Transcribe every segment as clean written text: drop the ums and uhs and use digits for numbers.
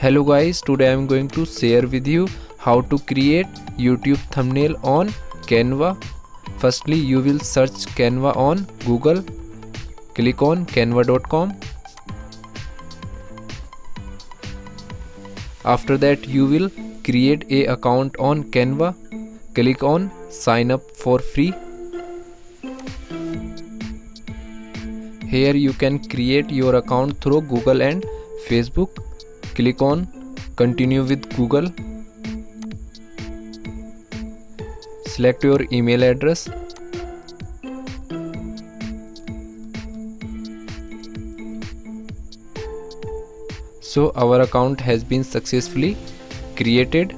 Hello guys, today I am going to share with you how to create YouTube thumbnail on Canva. Firstly, you will search Canva on Google. Click on canva.com. After that, you will create a account on Canva. Click on sign up for free. Here you can create your account through Google and Facebook. Click on continue with Google. Select your email address. So our account has been successfully created.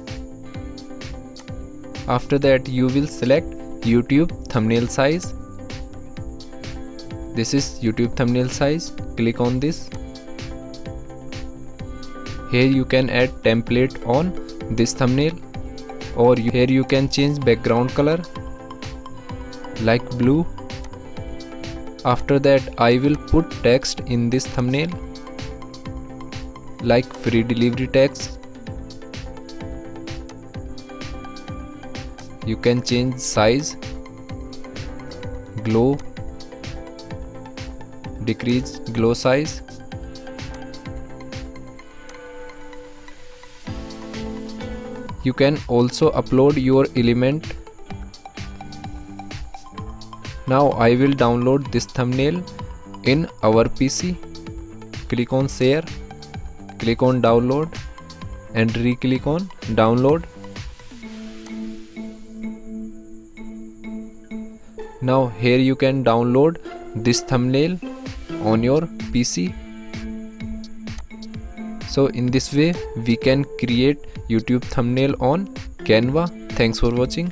After that, you will select YouTube thumbnail size. This is YouTube thumbnail size. Click on this. Here you can add template on this thumbnail, or here you can change background color like blue. After that, I will put text in this thumbnail like free delivery text. You can change size, glow, decrease glow size. You can also upload your element. Now I will download this thumbnail in our PC. Click on share, click on download and re-click on download. Now here you can download this thumbnail on your PC. So in this way we can create YouTube thumbnail on Canva. Thanks for watching.